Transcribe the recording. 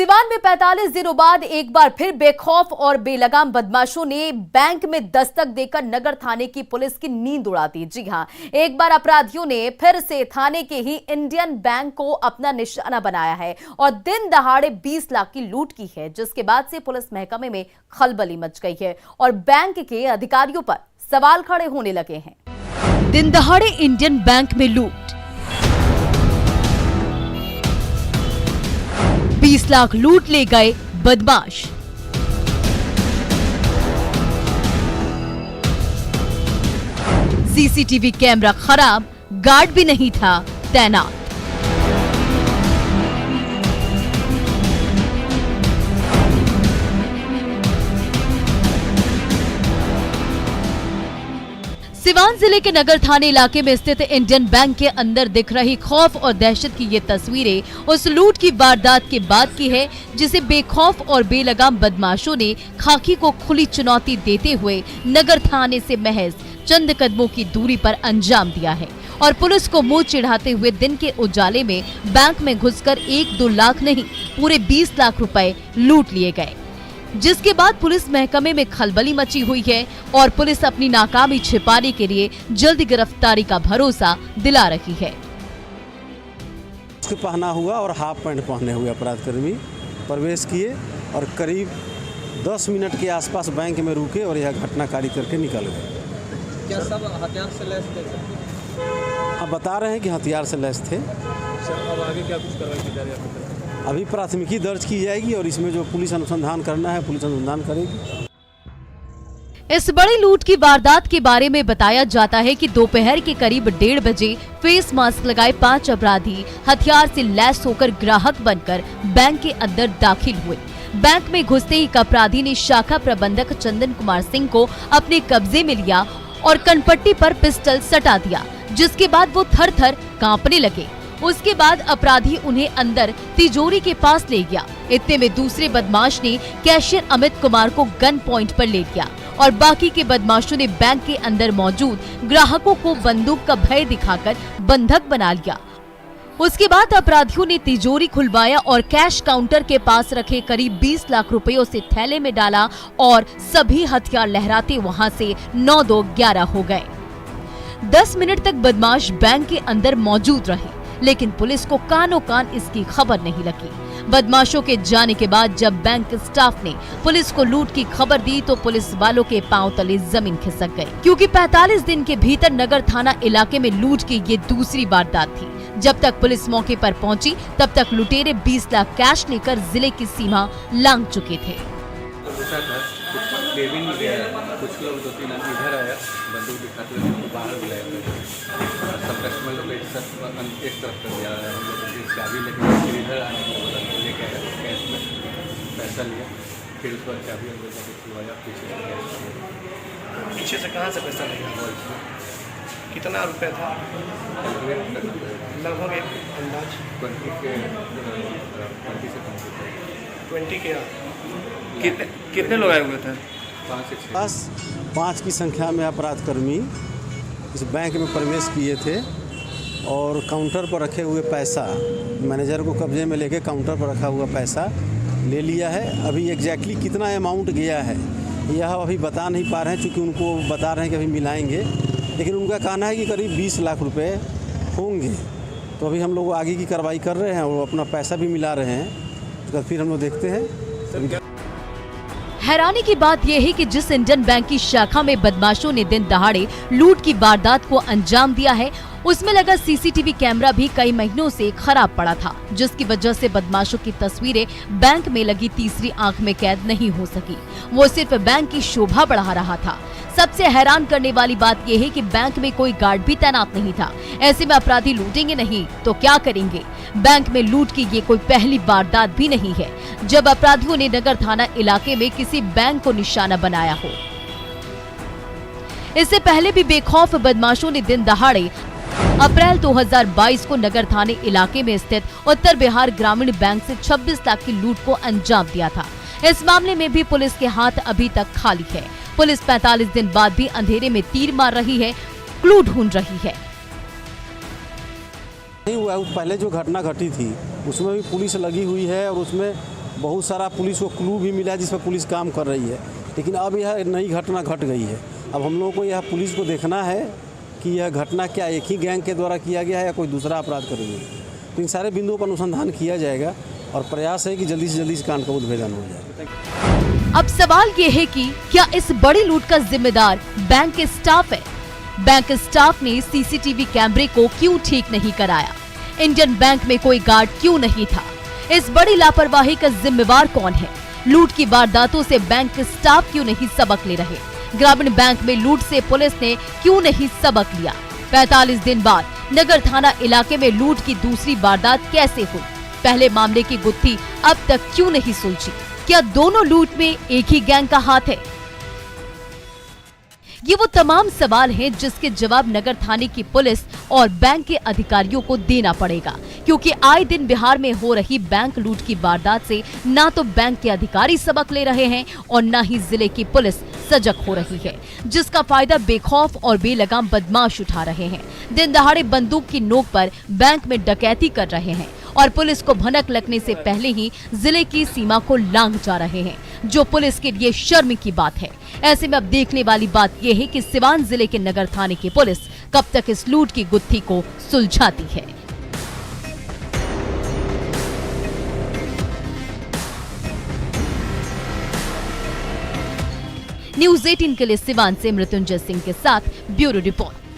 सिवान में 45 दिनों बाद एक बार फिर बेखौफ और बेलगाम बदमाशों ने बैंक में दस्तक देकर नगर थाने की पुलिस की नींद उड़ा दी। जी हां, एक बार अपराधियों ने फिर से थाने के ही इंडियन बैंक को अपना निशाना बनाया है और दिन दहाड़े 20 लाख की लूट की है, जिसके बाद से पुलिस महकमे में खलबली मच गई है और बैंक के अधिकारियों पर सवाल खड़े होने लगे हैं। दिन दहाड़े इंडियन बैंक में लूट, 20 लाख लूट ले गए बदमाश। सीसीटीवी कैमरा खराब, गार्ड भी नहीं था तैनात। सिवान जिले के नगर थाने इलाके में स्थित इंडियन बैंक के अंदर दिख रही खौफ और दहशत की ये तस्वीरें उस लूट की वारदात के बाद की है, जिसे बेखौफ और बेलगाम बदमाशों ने खाकी को खुली चुनौती देते हुए नगर थाने से महज चंद कदमों की दूरी पर अंजाम दिया है और पुलिस को मुंह चिढ़ाते हुए दिन के उजाले में बैंक में घुसकर 1-2 लाख नहीं पूरे 20 लाख रुपए लूट लिए गए, जिसके बाद पुलिस महकमे में खलबली मची हुई है और पुलिस अपनी नाकामी छिपाने के लिए जल्द गिरफ्तारी का भरोसा दिला रही है। पहना हुआ और हाफ पैंट पहने हुए अपराधकर्मी प्रवेश किए और करीब 10 मिनट के आसपास बैंक में रुके और यह घटनाकारी करके निकल गए। क्या सब हथियार से लैस थे? अब बता रहे हैं कि हथियार से लैस थे। अब आगे क्या कुछ कार्रवाई की जा रही है? अभी प्राथमिकी दर्ज की जाएगी और इसमें जो पुलिस अनुसंधान करना है पुलिस अनुसंधान करेगी। इस बड़ी लूट की वारदात के बारे में बताया जाता है कि दोपहर के करीब 1:30 बजे फेस मास्क लगाए 5 अपराधी हथियार से लैस होकर ग्राहक बनकर बैंक के अंदर दाखिल हुए। बैंक में घुसते ही अपराधी ने शाखा प्रबंधक चंदन कुमार सिंह को अपने कब्जे में लिया और कनपट्टी पर पिस्टल सटा दिया, जिसके बाद वो थर-थर कांपने लगे। उसके बाद अपराधी उन्हें अंदर तिजोरी के पास ले गया। इतने में दूसरे बदमाश ने कैशियर अमित कुमार को गन पॉइंट पर ले लिया और बाकी के बदमाशों ने बैंक के अंदर मौजूद ग्राहकों को बंदूक का भय दिखाकर बंधक बना लिया। उसके बाद अपराधियों ने तिजोरी खुलवाया और कैश काउंटर के पास रखे करीब 20 लाख रुपयों से थैले में डाला और सभी हथियार लहराते वहां से 9-2-11 हो गए। 10 मिनट तक बदमाश बैंक के अंदर मौजूद रहे, लेकिन पुलिस को कानों कान इसकी खबर नहीं लगी। बदमाशों के जाने के बाद जब बैंक स्टाफ ने पुलिस को लूट की खबर दी तो पुलिस वालों के पांव तले जमीन खिसक गई, क्योंकि 45 दिन के भीतर नगर थाना इलाके में लूट की ये दूसरी वारदात थी। जब तक पुलिस मौके पर पहुंची तब तक लुटेरे 20 लाख कैश लेकर जिले की सीमा लांघ चुके थे। कुछ लोग 2-3 आदमी इधर आया, बंदूक दिखाते हुए उनको बाहर बुलाया। सब कस्टमर लोग एक तरफ कर दिया, चाबी लेके इधर आने के बाद लेके आया, कैश में पैसा लिया, फिर उसके बाद चाबी खुलवाया, पीछे से कहाँ से पैसा लिया? कितना रुपया था? लगभग एक अंदाज 20 के। कितने लोग आए हुए थे? 5 की संख्या में अपराधकर्मी इस बैंक में प्रवेश किए थे और काउंटर पर रखे हुए पैसा मैनेजर को कब्जे में लेके काउंटर पर रखा हुआ पैसा ले लिया है। अभी एग्जैक्टली कितना अमाउंट गया है यह अभी बता नहीं पा रहे हैं, चूँकि उनको बता रहे हैं कि अभी मिलाएंगे, लेकिन उनका कहना है कि करीब 20 लाख रुपए होंगे। तो अभी हम लोग आगे की कार्रवाई कर रहे हैं और अपना पैसा भी मिला रहे हैं, तो फिर हम लोग देखते हैं। हैरानी की बात यह है कि जिस इंडियन बैंक की शाखा में बदमाशों ने दिन दहाड़े लूट की वारदात को अंजाम दिया है, उसमें लगा सीसीटीवी कैमरा भी कई महीनों से खराब पड़ा था, जिसकी वजह से बदमाशों की तस्वीरें बैंक में लगी तीसरी आंख में कैद नहीं हो सकी। वो सिर्फ बैंक की शोभा बढ़ा रहा था। सबसे हैरान करने वाली बात यह है कि बैंक में कोई गार्ड भी तैनात नहीं था। ऐसे में अपराधी लूटेंगे नहीं तो क्या करेंगे? बैंक में लूट की ये कोई पहली वारदात भी नहीं है जब अपराधियों ने नगर थाना इलाके में किसी बैंक को निशाना बनाया हो। इससे पहले भी बेखौफ बदमाशों ने दिन दहाड़े अप्रैल 2022 को नगर थाने इलाके में स्थित उत्तर बिहार ग्रामीण बैंक से 26 लाख की लूट को अंजाम दिया था। इस मामले में भी पुलिस के हाथ अभी तक खाली है। पुलिस 45 दिन बाद भी अंधेरे में तीर मार रही है, क्लू ढूंढ रही है। नहीं हुआ, पहले जो घटना घटी थी उसमें भी पुलिस लगी हुई है और उसमें बहुत सारा पुलिस को क्लू भी मिला जिस पर पुलिस काम कर रही है, लेकिन अब यह नई घटना घट गई है। अब हम लोगों को यह पुलिस को देखना है कि यह घटना क्या एक ही गैंग के द्वारा किया गया है या कोई दूसरा अपराध कर रही है। तो इन सारे बिंदुओं पर अनुसंधान किया जाएगा और प्रयास है कि जल्दी से जल्दी इस कांड का उद्भेदन हो जाए। अब सवाल ये है कि क्या इस बड़ी लूट का जिम्मेदार बैंक के स्टाफ है? बैंक स्टाफ ने सीसीटीवी कैमरे को क्यों ठीक नहीं कराया? इंडियन बैंक में कोई गार्ड क्यों नहीं था? इस बड़ी लापरवाही का जिम्मेवार कौन है? लूट की वारदातों से बैंक के स्टाफ क्यों नहीं सबक ले रहे? ग्रामीण बैंक में लूट से पुलिस ने क्यों नहीं सबक लिया? 45 दिन बाद नगर थाना इलाके में लूट की दूसरी वारदात कैसे हुई? पहले मामले की गुत्थी अब तक क्यों नहीं सुलझी? क्या दोनों लूट में एक ही गैंग का हाथ है? ये वो तमाम सवाल हैं जिसके जवाब नगर थाने की पुलिस और बैंक के अधिकारियों को देना पड़ेगा, क्योंकि आए दिन बिहार में हो रही बैंक लूट की वारदात से ना तो बैंक के अधिकारी सबक ले रहे हैं और ना ही जिले की पुलिस सजग हो रही है, जिसका फायदा बेखौफ और बेलगाम बदमाश उठा रहे हैं। दिन दहाड़े बंदूक की नोक पर बैंक में डकैती कर रहे हैं और पुलिस को भनक लगने से पहले ही जिले की सीमा को लांघ जा रहे हैं, जो पुलिस के लिए शर्म की बात है। ऐसे में अब देखने वाली बात यह है कि सिवान जिले के नगर थाने की पुलिस कब तक इस लूट की गुत्थी को सुलझाती है। न्यूज़ 18 के लिए सिवान से मृत्युंजय सिंह के साथ ब्यूरो रिपोर्ट।